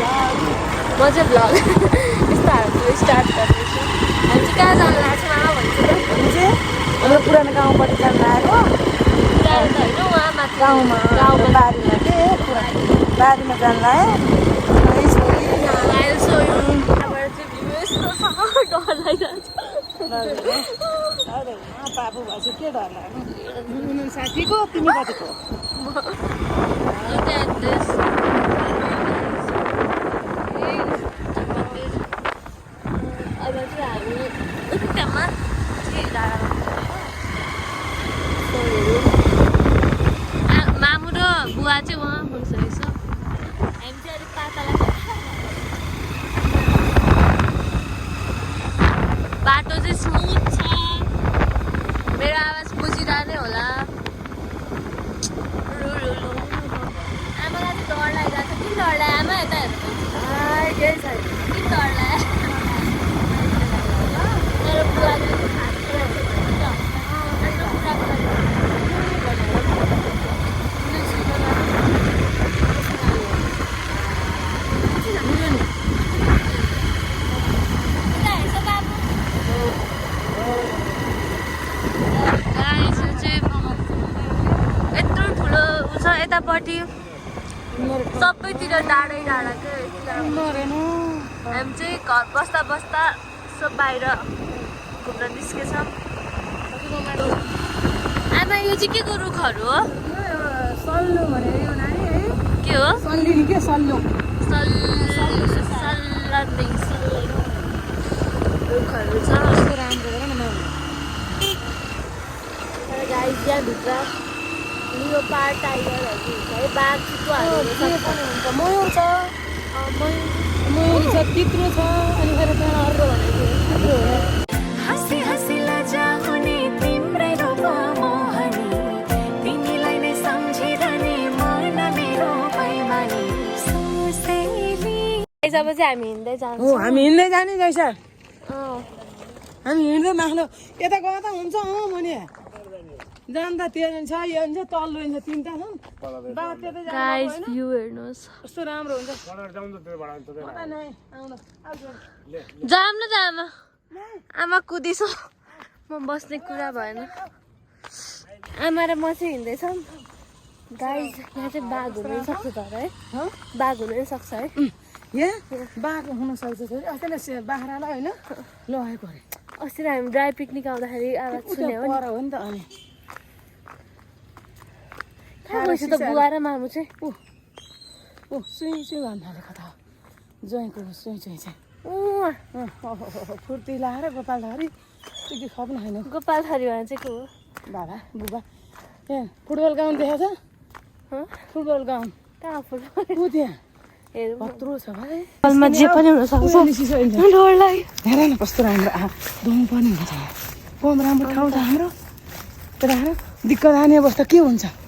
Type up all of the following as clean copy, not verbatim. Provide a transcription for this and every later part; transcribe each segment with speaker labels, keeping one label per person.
Speaker 1: म चाहिँ भ्लग यस्ताहरू स्टार्ट गर्दैछु। हामी चाहिँ कहाँ जानु लाग्छ मामा भन्छु त?
Speaker 2: हामी चाहिँ हाम्रो पुरानो गाउँपट्टि जानु लागेको।
Speaker 1: टाढो त होइन उहाँ माथि
Speaker 2: गाउँमा बारीमा के बारीमा जानु लाग्यो।
Speaker 1: अहिले सो यहाँबाट चाहिँ भ्यू यस्तो छ डर लागिरहेको छ।
Speaker 2: बाबु भएपछि के डर लाग्यो? साथीको तिमी कतिको?
Speaker 1: Look at this. अब चाहिँ हामी उत्तममा मामु र बुवा चाहिँ उहाँ बसिरहेको छ। हामी चाहिँ अलिक पाताला बाटो चाहिँ स्मुथ छ। मेरो आवाज बुझिरहने होला। आमालाई चाहिँ डर लागिरहेको छ। किन डर लाग्यो आमा? यता हेर्नु केही छैन। किन डर लाग्यो? मेरो बुवा यतापट्टि सबैतिर डाँडै डाँडा के हामी चाहिँ घर बस्दा बस्दा सब बाहिर घुम्न निस्केछौँ। आमा यो चाहिँ के को रुखहरू हो?
Speaker 2: सल्लो भनेर यो नानी है?
Speaker 1: के हो?
Speaker 2: सल्लिनी के सल्लो?
Speaker 1: सल्लादिङ रुखहरू छ।
Speaker 2: कस्तो राम्रो हो न।
Speaker 1: गाई त्यहाँभित्र लियोपार्ड टाइगरहरू हुन्छ है, बाघ चितुवाहरू
Speaker 2: हुन्छ। मयूर छ, मयूर छ, तित्रो छ, अनि फेरि त्यहाँ अर्को भनेको तित्रो हो।
Speaker 3: हसी हसी लजाउने तिम्रै रूप मोहनी, तिमीलाई नै सम्झिरहने मन मेरो बैमानी सोसेली।
Speaker 1: जब चाहिँ हामी हिँड्दै जान्छौँ।
Speaker 2: हो हामी हिँड्दै जाने जैसा हामी हिँड्दै माथि यता गएको त हुन्छ भने जान्दा त्यो छ यो हुन्छ तल्लो हुन्छ तिनवटा छन् बात त्यतै जानु
Speaker 1: गाइस भ्यू हेर्नुहोस्
Speaker 2: कस्तो राम्रो हुन्छ।
Speaker 1: जाम न जामा आमा कुदिस म बस्ने कुरा भएन। आमा र म चाहिँ हिँड्दैछौँ। गाइस यहाँ चाहिँ बाघ हुनु सक्छ त है? बाघ हुनु सक्छ है?
Speaker 2: यहाँ बाघ हुनसक्छ छोरी। अस्तिले बाख्रालाई होइन लगाएको अरे।
Speaker 1: अस्ति हामी ड्राई पिकनिक आउँदाखेरि आवाज सुन्यो
Speaker 2: पर हो नि त। अनि
Speaker 1: गएछ त बुवा र मामु चाहिँ
Speaker 2: सुई सुई भन्न थालेको त ज्वाइँको सुई सुई चाहिँ फुर्ती लाएर गोपाल थरी के खप्नु छैन।
Speaker 1: गोपाल थरी भने चाहिँ को हो?
Speaker 2: बाबा बुबा यहाँ फुटबल ग्राउन्ड देखाएको छ? फुटबल ग्राउन्ड
Speaker 1: कहाँ फुटबल
Speaker 2: ऊ त्यहाँ
Speaker 1: हेरौँ
Speaker 2: कत्रो छ भाइ।
Speaker 1: बलमा जे पनि हुनसक्छ। डर लाग्यो।
Speaker 2: हेर न कस्तो राम्रो धुम पनि हुन्छ। कम राम्रो ठाउँ छ हाम्रो। तर दिक्कत आने अवस्था के हुन्छ?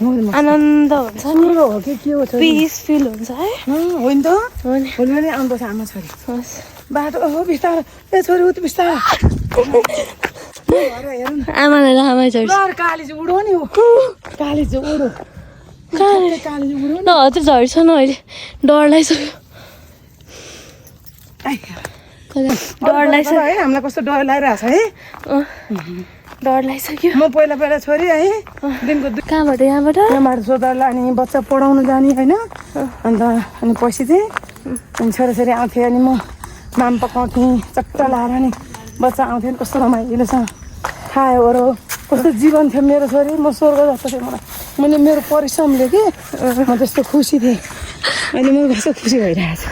Speaker 1: आनन्द हुन्छ
Speaker 2: स्वर्ग हो कि के हो?
Speaker 1: पिस फिल हुन्छ है?
Speaker 2: हो नि त। भोलि नै आउनुपर्छ आमा छोरी। बाटो हो बिस्तारो ए छोरी उति बिस्तारो हेरौँ न।
Speaker 1: आमालाई आमा चढ्छ।
Speaker 2: काली चाहिँ उडो नि हो। काली चाहिँ उडो
Speaker 1: काली
Speaker 2: चाहिँ उडो
Speaker 1: ल हजुर झर्छ न अहिले डर लागिसक्यो। डर लागिसक्यो
Speaker 2: है हामीलाई कस्तो डर लागिरहेको छ है।
Speaker 1: डर लागिसक्यो।
Speaker 2: म पहिला पहिला छोरी है दिनको
Speaker 1: कहाँबाट यहाँबाट
Speaker 2: यहाँबाट सोधर लाने बच्चा पढाउनु जाने होइन। अन्त अनि पछि चाहिँ अनि छोराछोरी आउँथे अनि म माम पकाउँथेँ चट्टा लाएर नि बच्चा आउँथ्यो नि कस्तो रमाइलोसँग खायो ओरो कस्तो जीवन थियो मेरो छोरी। म स्वर्ग जस्तो थिएँ मलाई। मैले मेरो परिश्रमले कि म त्यस्तो खुसी थिएँ। अहिले म कस्तो खुसी भइरहेको छु।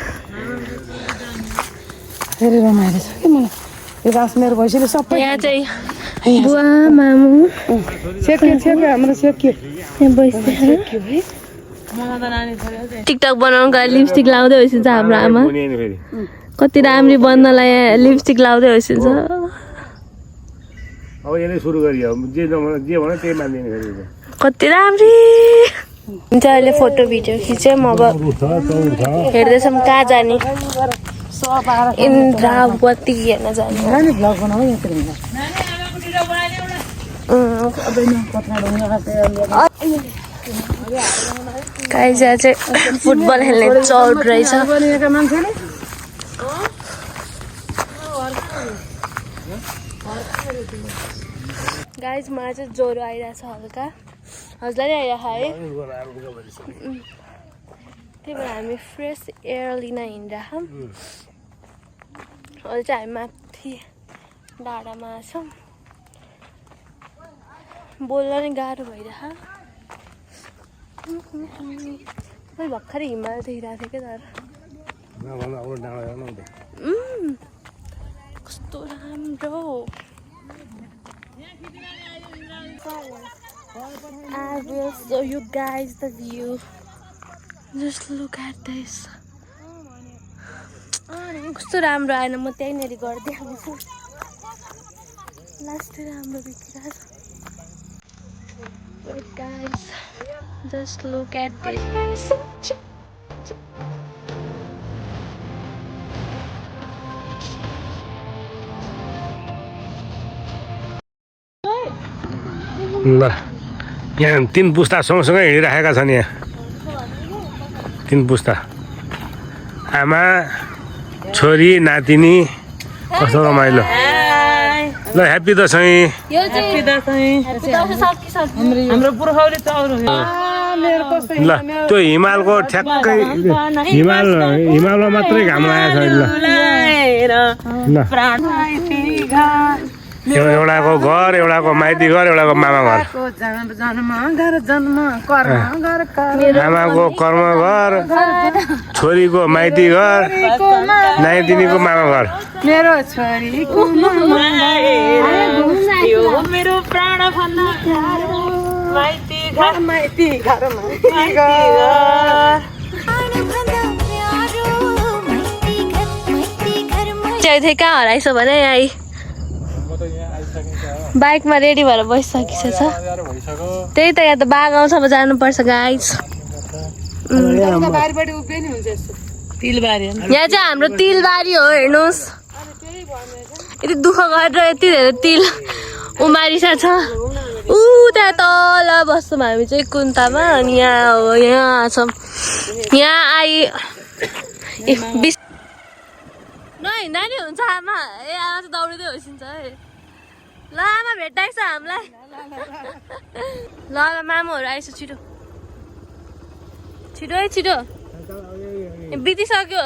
Speaker 2: धेरै रमाइलो छ कि मलाई यो गाँस मेरो भैँसीले सबै।
Speaker 1: यहाँ चाहिँ बुवा मामु
Speaker 2: सेक्यो सेक्यो हाम्रो सेक्यो
Speaker 1: यहाँ बसिदियो है। टिकटक बनाउनु गएर लिपस्टिक लाउँदै होइसिन्छ हाम्रो आमा। कति राम्री बन्नलाई लिपस्टिक लाउँदै होइसिन्छ।
Speaker 4: अब यसले सुरु गरियो जे भने त्यही मान्दिने फेरि
Speaker 1: कति राम्री हुन्छ। अहिले फोटो भिडियो खिच्यौँ अब हेर्दैछौँ कहाँ जाने। इन्द्रावती हेर्न जाने।
Speaker 2: भ्लग बनाऊ यहाँतिर
Speaker 1: गाइस यहाँ चाहिँ फुटबल खेल्ने चौड रहेछ
Speaker 2: बनिएका मान्छेले
Speaker 1: गाइस मलाई चाहिँ ज्वरो आइरहेछ हल्का हजुरलाई आइरहेछ है त्यही भएर हामी फ्रेस एयर लिन हिँडिरहेछौँ अहिले चाहिँ हामी माथि डाँडामा छौँ बोल्न नि गाह्रो भइरहेछ मैले भर्खरै हिमाल देखिरहेको थिएँ क्या तर कस्तो राम्रो I will show you guys the view. Just look at this. कस्तो राम्रो आएन म त्यहीँनिर गरिदिइहाल्छु लास्ट राम्रो देखिरहेछ Wait guys, just look at this.
Speaker 4: ल यहाँ 3 पुस्ता सँगसँगै हिँडिराखेका छन् यहाँ 3 पुस्ता आमा छोरी नातिनी कस्तो रमाइलो ल ह्याप्पी दसैँ
Speaker 2: हाम्रो पुर्खौली चौरो मेरो कस्तो
Speaker 4: ल त्यो हिमालको ठ्याक्कै हिमालमा मात्रै घाम लागेको छ ल एउटाको घर एउटाको माइती घर एउटाको मामा घर आमाको कर्म घर छोरीको माइती घर नाइदिनीको मामा घर
Speaker 2: मेरो छोरीको मेरो प्राण भन्दा माइती घर
Speaker 1: चाहिँ कहाँ हराइछ भने यहाँ बाइकमा रेडी भएर बसिसकेको छ त्यही त यहाँ त बाघ आउँछ अब जानुपर्छ गाइस यहाँ चाहिँ हाम्रो तिलबारी हो हेर्नुहोस् यति दुःख गरेर यति धेरै तिल उमारिसा छ ऊ त्यहाँ तल बस्छौँ हामी चाहिँ कुन्तामा अनि यहाँ हो यहाँ छौँ यहाँ नहिँड्दा नि हुन्छ आमा ए आमा चाहिँ दौडिँदै होइसिन्छ है ल आमा भेट्टाइछ हामीलाई ल ल मामुहरू आइस छिटो छिटो है छिटो बितिसक्यो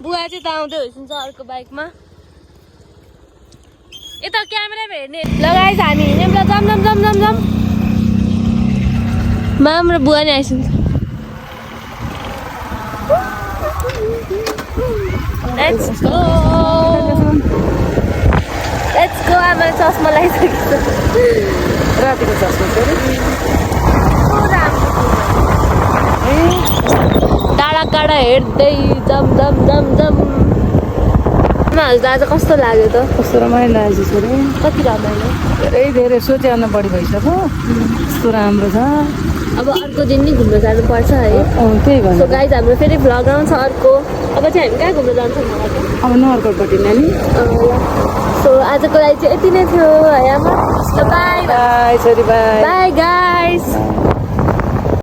Speaker 1: बुवा चाहिँ त आउँदै होइसिन्छ अर्को बाइकमा यता क्यामेरा हेर्ने लगाइस हामी हिँड्यौँ ल जम जम जम जम जम माम र बुवा नि आइसिन्छ Let's go! Let's go! आमाले चस्मा लगाइसकेको छ
Speaker 2: रातिको चस्मा
Speaker 1: डाँडा काँडा हेर्दै जम जम जम जम आमाहरू त आज कस्तो लाग्यो त
Speaker 2: कस्तो रमाइलो लागेको छ छोरी
Speaker 1: कति रमाइलो
Speaker 2: धेरै सोचेभन्दा बढी भइसक्यो कस्तो राम्रो छ
Speaker 1: अब अर्को दिन नि घुम्न जानुपर्छ है
Speaker 2: त्यही भन्छ
Speaker 1: सो गाइज हाम्रो फेरि भ्लग आउँछ अर्को अब चाहिँ हामी कहाँ घुम्न जान्छौँ
Speaker 2: अब नगरकोटपट्टि नानी
Speaker 1: सो आजको लागि चाहिँ यति नै थियो है आमा बाई
Speaker 2: बाई छोरी बाई
Speaker 1: बाई गाइस